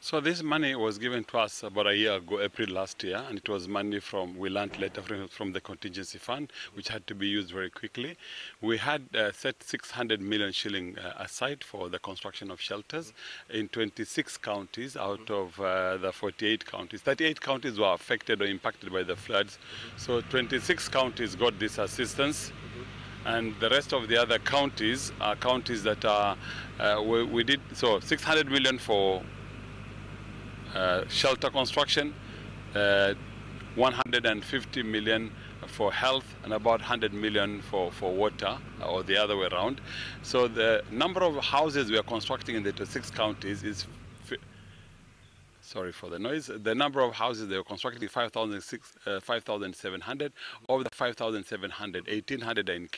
So this money was given to us about a year ago, April last year, and it was money we learned later from the contingency fund, which had to be used very quickly. We had set 600 million shilling aside for the construction of shelters in 26 counties out of the 48 counties. 38 counties were affected or impacted by the floods. So 26 counties got this assistance. And the rest of the other counties are counties that are, we did, so 600 million for shelter construction, 150 million for health, and about 100 million for water, or the other way around. So the number of houses we are constructing in the 6 counties is, sorry for the noise. The number of houses they were constructing 5,700. Of the 5,700, 1,800 are in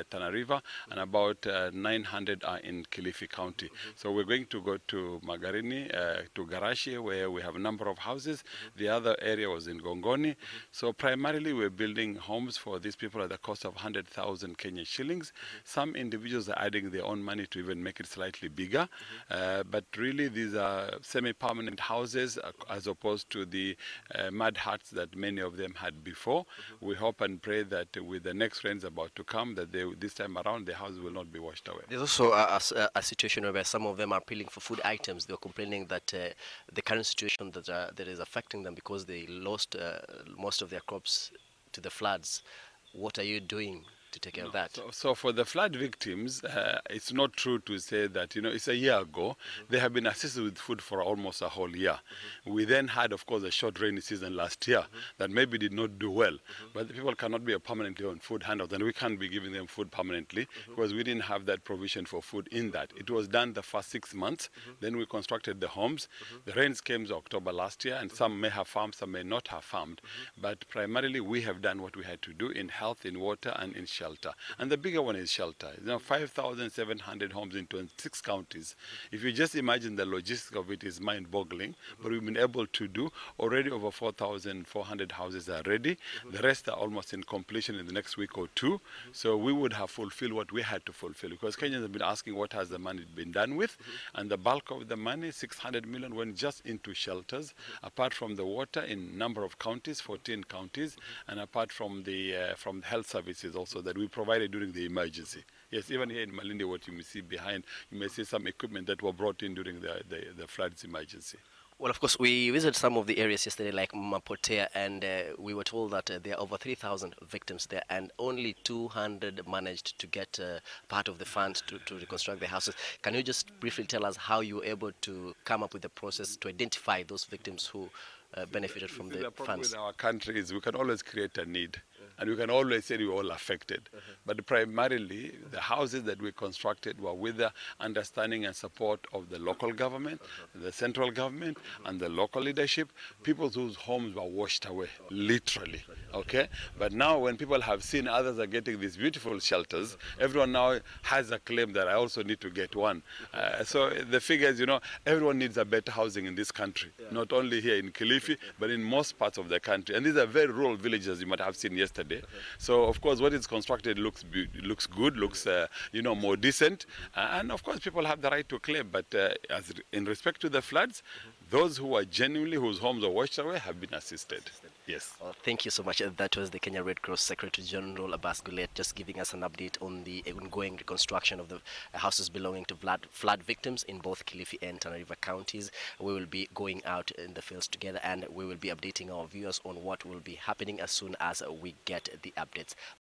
Tana River, and about 900 are in Kilifi County. So we're going to go to Magarini, to Garashi, where we have a number of houses. The other area was in Gongoni. So primarily we're building homes for these people at the cost of 100,000 Kenyan shillings. Some individuals are adding their own money to even make it slightly bigger. But really these are semi-permanent houses as opposed to the mud huts that many of them had before. We hope and pray that with the next rains about to come, that this time around the houses will not be washed away. There's also a situation where some of them are appealing for food items. They're complaining that the current situation that is affecting them because they lost most of their crops to the floods. What are you doing to take care of that? So for the flood victims, it's not true to say that, it's a year ago. They have been assisted with food for almost a whole year. We then had, of course, a short rainy season last year that maybe did not do well. But the people cannot be permanently on food handouts, and we can't be giving them food permanently because we didn't have that provision for food in that. It was done the first 6 months. Then we constructed the homes. The rains came in October last year, and some may have farmed, some may not have farmed. But primarily, we have done what we had to do in health, in water, and in shelter. And the bigger one is shelter. 5,700 homes in 26 counties. If you just imagine the logistics of it is mind-boggling, but we've been able to do already over 4,400 houses are ready. The rest are almost in completion in the next week or two. So we would have fulfilled what we had to fulfill because Kenyans have been asking what has the money been done with, and the bulk of the money, 600 million, went just into shelters, apart from the water in number of counties, 14 counties, and apart from the health services also that we provided during the emergency. Yes, even here in Malindi, what you may see behind, you may see some equipment that were brought in during the floods emergency. Well, of course, we visited some of the areas yesterday, like Mapotea, and we were told that there are over 3,000 victims there, and only 200 managed to get part of the funds to reconstruct the houses. Can you just briefly tell us how you were able to come up with the process to identify those victims who benefited from the problem funds? with our country is we can always create a need, and we can always say we're all affected. But primarily, the houses that we constructed were with the understanding and support of the local government, the central government, and the local leadership, people whose homes were washed away, literally, okay? But now when people have seen others are getting these beautiful shelters, everyone now has a claim that I also need to get one. So the figures, everyone needs a better housing in this country, not only here in Kilifi, but in most parts of the country. And these are very rural villages you might have seen yesterday. So, of course, what is constructed looks good, looks more decent. And, of course, people have the right to claim. But as in respect to the floods, those who are genuinely, whose homes are washed away, have been assisted. Yes. Well, thank you so much. That was the Kenya Red Cross Secretary General Abbas Gulet just giving us an update on the ongoing reconstruction of the houses belonging to flood victims in both Kilifi and Tana River counties. We will be going out in the fields together, and we will be updating our viewers on what will be happening as soon as we get the updates.